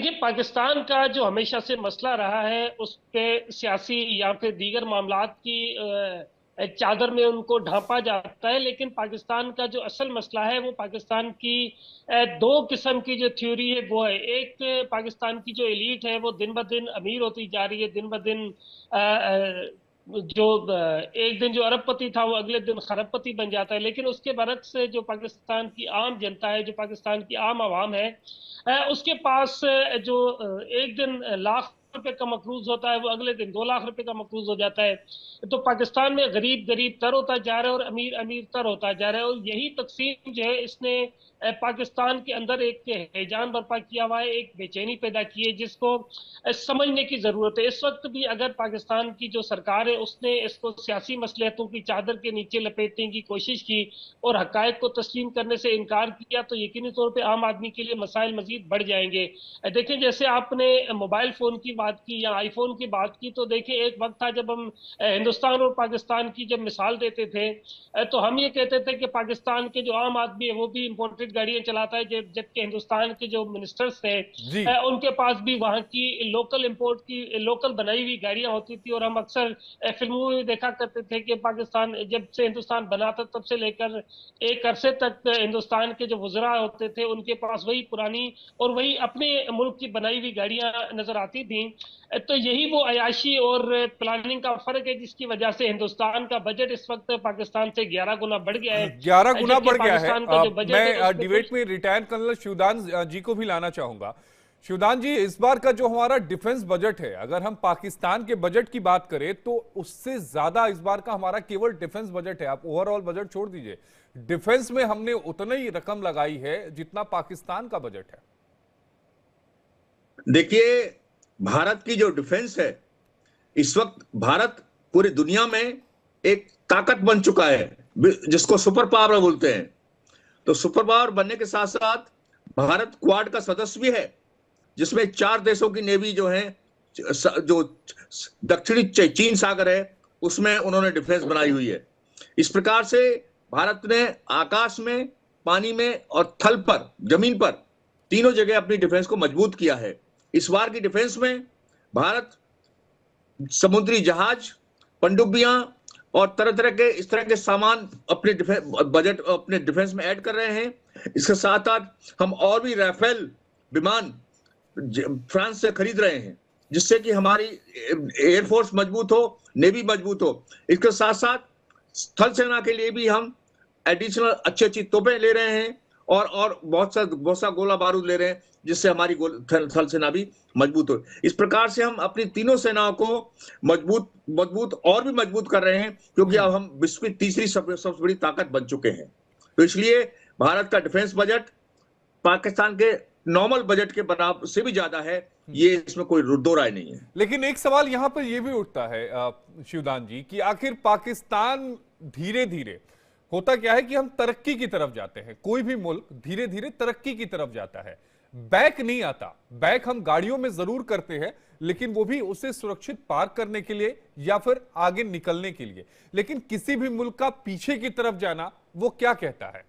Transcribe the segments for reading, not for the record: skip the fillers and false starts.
देखिए, पाकिस्तान का जो हमेशा से मसला रहा है उस पे सियासी या फिर दीगर मामलात की चादर में उनको ढांपा जाता है, लेकिन पाकिस्तान का जो असल मसला है वो पाकिस्तान की दो किस्म की जो थ्योरी है वो है। एक, पाकिस्तान की जो एलीट है वो दिन ब दिन अमीर होती जा रही है, दिन ब दिन एक दिन जो अरबपति था वो अगले दिन खरबपति बन जाता है। लेकिन उसके बरक्स जो पाकिस्तान की आम जनता है, जो पाकिस्तान की आम आवाम है, उसके पास जो एक दिन लाख रुपए का मकरूज होता है वो अगले दिन 2 लाख रुपए का मकरूज हो जाता है। तो पाकिस्तान में गरीब गरीब तर होता जा रहा है और अमीर अमीर तर होता जा रहा है, और यही तकसीम जो है इसने पाकिस्तान के अंदर एक हैजान बर्पा किया हुआ है, एक बेचैनी पैदा की है जिसको समझने की जरूरत है। इस वक्त भी अगर पाकिस्तान की जो सरकार है उसने इसको सियासी मसलहतों की चादर के नीचे लपेटने की कोशिश की और हकायक को तस्लीम करने से इनकार किया, तो यकीनी तौर पर आम आदमी के लिए मसाइल मजीद बढ़ जाएंगे। देखें, जैसे आपने मोबाइल फोन की बात की या आईफोन की बात की, तो देखें एक वक्त था जब हम हिंदुस्तान और पाकिस्तान की जब मिसाल देते थे, तो हम ये कहते थे कि पाकिस्तान के जो आम आदमी है वो भी इंपोर्टेड गाड़ियां चलाता है, जबकि हिंदुस्तान के जो मिनिस्टर्स थे जी। उनके पास भी वहां की लोकल इंपोर्ट की लोकल बनाई हुई गाड़ियां होती थी। और हम अक्सर फिल्मों में देखा करते थे कि पाकिस्तान जब से हिंदुस्तान बना था तब से लेकर एक अरसे तक हिंदुस्तान के जो वज़रा होते थे उनके पास वही पुरानी और वही अपने मुल्क की बनाई हुई गाड़ियां नजर आती थी। तो यही वो अयाशी और प्लानिंग का फर्क है जिसकी वजह से हिंदुस्तान का बजट इस वक्त पाकिस्तान से 11 गुना बढ़ गया है। 11 गुना जबकि बढ़ गया है। पाकिस्तान का जो बजट है मैं उसमें डिबेट कुछ में रिटायर्ड कर्नल शिवदान जी को भी लाना चाहूंगा। शिवदान जी, इस बार का जो हमारा डिफेंस बजट है, अगर हम पाकिस्तान के बजट की बात करें तो उससे ज्यादा इस बार का हमारा केवल डिफेंस बजट है। आप ओवरऑल बजट छोड़ दीजिए, डिफेंस में हमने उतना ही रकम लगाई है जितना पाकिस्तान का बजट है। देखिए, भारत की जो डिफेंस है, इस वक्त भारत पूरी दुनिया में एक ताकत बन चुका है, जिसको सुपर पावर बोलते हैं। तो सुपर पावर बनने के साथ साथ भारत क्वाड का सदस्य भी है, जिसमें 4 देशों की नेवी जो है, जो दक्षिणी चीन सागर है उसमें उन्होंने डिफेंस बनाई हुई है। इस प्रकार से भारत ने आकाश में, पानी में और थल पर, जमीन पर, तीनों जगह अपनी डिफेंस को मजबूत किया है। इस बार की डिफेंस में भारत समुद्री जहाज, पनडुब्बियां और तरह तरह के इस तरह के सामान अपने बजट अपने डिफेंस में ऐड कर रहे हैं। इसके साथ साथ हम और भी राफेल विमान फ्रांस से खरीद रहे हैं, जिससे कि हमारी एयरफोर्स मजबूत हो, नेवी मजबूत हो। इसके साथ साथ स्थल सेना के लिए भी हम एडिशनल अच्छी अच्छी तोपें ले रहे हैं और बहुत सा गोला बारूद ले रहे हैं, जिससे हमारी थल सेना भी मजबूत हो। इस प्रकार से हम अपनी तीनों सेनाओं को मजबूत और भी मजबूत कर रहे हैं, क्योंकि अब हम विश्व की तीसरी सबसे बड़ी ताकत बन चुके हैं। तो इसलिए भारत का डिफेंस बजट पाकिस्तान के नॉर्मल बजट के बराबर से भी ज्यादा है, ये इसमें कोई दो राय नहीं है। लेकिन एक सवाल यहां पर यह भी उठता है शिवदान जी, कि आखिर पाकिस्तान धीरे धीरे, होता क्या है कि हम तरक्की की तरफ जाते हैं, कोई भी मुल्क धीरे धीरे तरक्की की तरफ जाता है, बैक नहीं आता। बैक हम गाड़ियों में जरूर करते हैं, लेकिन वो भी उसे सुरक्षित पार्क करने के लिए या फिर आगे निकलने के लिए। लेकिन किसी भी मुल्क का पीछे की तरफ जाना, वो क्या कहता है?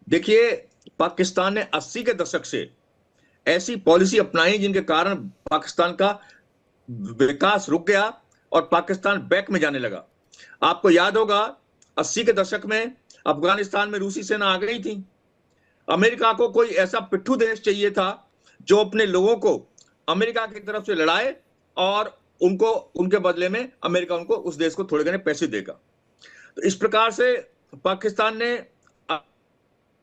देखिए, पाकिस्तान ने 80 के दशक से ऐसी पॉलिसी अपनाई जिनके कारण पाकिस्तान का विकास रुक गया और पाकिस्तान बैक में जाने लगा। आपको याद होगा, 80 के दशक में अफगानिस्तान में रूसी सेना आ गई थी। अमेरिका को कोई ऐसा पिट्ठू देश चाहिए था जो अपने लोगों को अमेरिका की तरफ से लड़ाए और उनको, उनके बदले में अमेरिका उनको, उस देश को थोड़े घने पैसे देगा। तो इस प्रकार से पाकिस्तान ने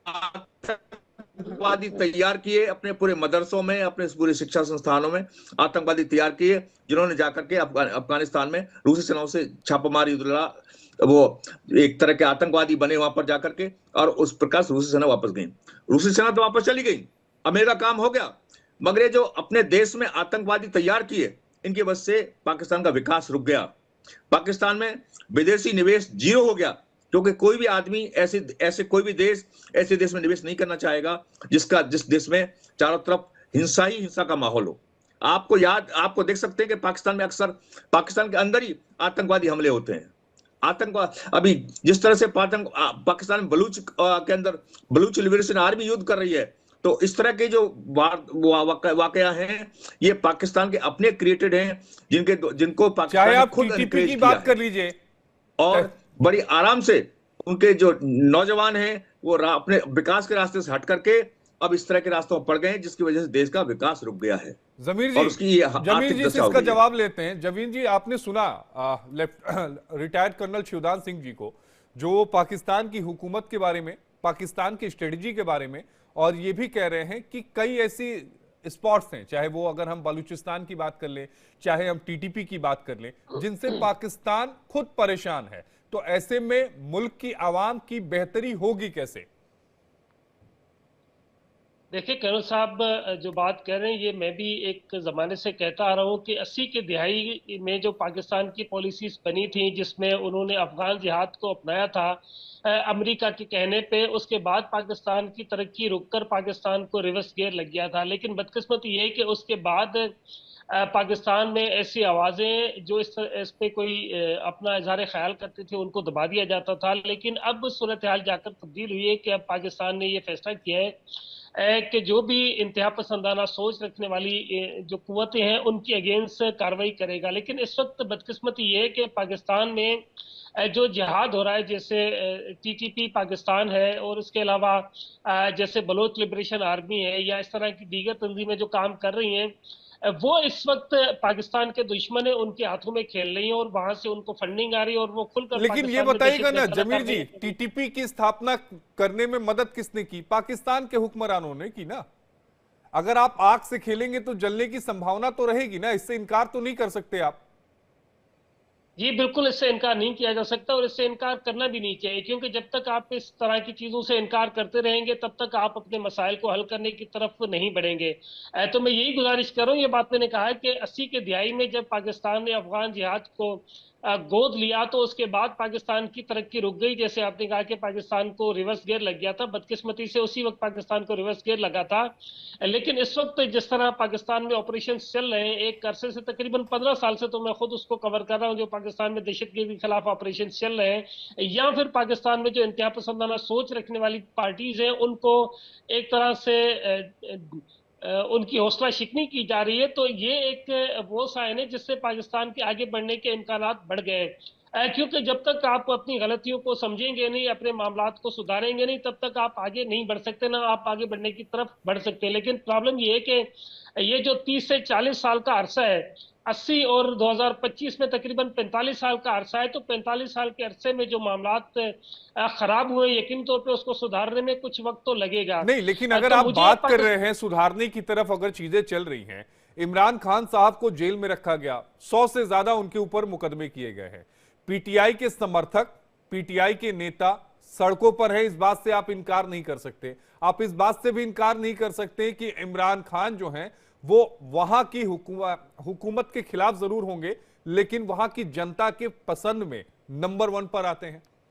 आतंकवादी तैयार किए अपने पूरे मदरसों में, अपने पूरे शिक्षा संस्थानों में आतंकवादी तैयार किए, जिन्होंने जाकर के अफगानिस्तान में रूसी सेनाओं से छापामारी, वो एक तरह के आतंकवादी बने वहां पर जाकर के, और उस प्रकार से रूसी सेना वापस गई। रूसी सेना तो वापस चली गई, अब मेरा काम हो गया। मगर ये जो अपने देश में आतंकवादी तैयार किए, इनकी वजह से पाकिस्तान का विकास रुक गया। पाकिस्तान में विदेशी निवेश जीरो हो गया, क्योंकि कोई भी आदमी ऐसे कोई भी देश ऐसे देश में निवेश नहीं करना चाहेगा जिस देश में चारों तरफ हिंसा ही हिंसा का माहौल हो। आपको देख सकते हैं कि पाकिस्तान में अक्सर पाकिस्तान के अंदर ही आतंकवादी हमले होते हैं। आतंकवाद अभी जिस तरह से पाकिस्तान में बलूच के अंदर बलूच लिबरेशन आर्मी युद्ध कर रही है, तो इस तरह के जो वाकया हैं, ये पाकिस्तान के अपने क्रिएटेड हैं, जिनको चाहे पाकिस्तान ने आप खुद टीटीपी एनकरेज की किया बात है। कर लीजिए, और बड़ी आराम से उनके जो नौजवान हैं वो अपने विकास के रास्ते से हट करके अब इस तरह के रास्तों पर पड़ गए हैं, जिसकी वजह से देश का विकास रुक गया है जमीर और जी, उसकी ये जमीर आर्थिक जी से दशा हो इसका गई है। जवाब लेते हैं। जमीर जी, आपने सुना रिटायर्ड कर्नल शिवदान सिंह जी को, जो पाकिस्तान की हुकूमत के बारे में, पाकिस्तान की स्ट्रेटजी के बारे में, और ये भी कह रहे हैं कि कई ऐसी स्पॉट्स हैं, चाहे वो अगर हम बलूचिस्तान की बात कर लें, चाहे हम टीटीपी की बात कर लें, जिनसे पाकिस्तान खुद परेशान है। तो ऐसे में मुल्क की आवाम की बेहतरी होगी कैसे? देखिए कर्नल साहब, जो बात कर रहे हैं ये मैं भी एक ज़माने से कहता आ रहा हूँ कि 80 के दिहाई में जो पाकिस्तान की पॉलिसीज बनी थी, जिसमें उन्होंने अफगान जिहाद को अपनाया था अमेरिका के कहने पे, उसके बाद पाकिस्तान की तरक्की रुककर पाकिस्तान को रिवर्स गियर लग गया था। लेकिन बदकिस्मती ये है कि उसके बाद पाकिस्तान में ऐसी आवाज़ें जो इस पे कोई अपना इजहार ख्याल करते थे उनको दबा दिया जाता था। लेकिन अब सूरत हाल जाकर तब्दील हुई है कि अब पाकिस्तान ने ये फैसला किया है कि जो भी इंतहा पसंदाना सोच रखने वाली जो कुव्वतें हैं उनकी अगेंस्ट कार्रवाई करेगा। लेकिन इस वक्त बदकिस्मती ये है कि पाकिस्तान में जो जिहाद हो रहा है, जैसे टीटीपी पाकिस्तान है और इसके अलावा जैसे बलोच लिबरेशन आर्मी है या इस तरह की दीगर तंजीमें जो काम कर रही हैं, वो इस वक्त पाकिस्तान के दुश्मन है, उनके हाथों में खेल रही है और वहां से उनको फंडिंग आ रही है और वो खुलकर लेकिन ये पाकिस्तान में बताइएगा ना दहशत जमीर जी, गर्द टीटीपी की स्थापना करने में मदद किसने की? पाकिस्तान के हुक्मरानों ने की ना। अगर आप आग से खेलेंगे तो जलने की संभावना तो रहेगी ना, इससे इनकार तो नहीं कर सकते आप। जी बिल्कुल, इससे इनकार नहीं किया जा सकता और इससे इनकार करना भी नहीं चाहिए, क्योंकि जब तक आप इस तरह की चीजों से इनकार करते रहेंगे तब तक आप अपने मसाइल को हल करने की तरफ नहीं बढ़ेंगे। तो मैं यही गुजारिश कर रहा हूँ, ये बात मैंने कहा है कि 80 के दिहाई में जब पाकिस्तान ने अफगान जिहाद को गोद लिया तो उसके बाद पाकिस्तान की तरक्की रुक गई। जैसे आपने कहा कि पाकिस्तान को रिवर्स गियर लग गया था, बदकिस्मती से उसी वक्त पाकिस्तान को रिवर्स गियर लगा था। लेकिन इस वक्त जिस तरह पाकिस्तान में ऑपरेशन चल रहे हैं, एक अरसे से तकरीबन 15 साल से तो मैं खुद उसको कवर कर रहा हूँ, जो पाकिस्तान में दहशतगर्दी के खिलाफ ऑपरेशन चल रहे हैं या फिर पाकिस्तान में जो इंतहा पसंदाना सोच रखने वाली पार्टीज हैं उनको एक तरह से उनकी हौसला शिकनी की जा रही है। तो ये एक वो साइन है जिससे पाकिस्तान के आगे बढ़ने के इम्कानात बढ़ गए हैं। क्योंकि जब तक आप अपनी गलतियों को समझेंगे नहीं, अपने मामलात को सुधारेंगे नहीं, तब तक आप आगे नहीं बढ़ सकते, ना आप आगे बढ़ने की तरफ बढ़ सकते। लेकिन प्रॉब्लम ये है कि ये जो 30 से 40 साल का अरसा है, 80 और 2025 में तकरीबन 45 साल का अरसा है, तो 45 साल के अरसे में जो मामलात खराब हुए, यकीन तौर पे उसको सुधारने में कुछ वक्त तो लगेगा। नहीं, लेकिन अगर तो आप मुझे बात कर रहे हैं सुधारने की तरफ, अगर चीजें चल रही हैं, इमरान खान साहब को जेल में रखा गया, 100 से ज्यादा उनके ऊपर मुकदमे किए गए हैं, पीटीआई के समर्थक, पीटीआई के नेता सड़कों पर है, इस बात से आप इनकार नहीं कर सकते। आप इस बात से भी इनकार नहीं कर सकते कि इमरान खान जो हैं वो वहां की हुकूमत के खिलाफ जरूर होंगे, लेकिन वहां की जनता के पसंद में नंबर 1 पर आते हैं।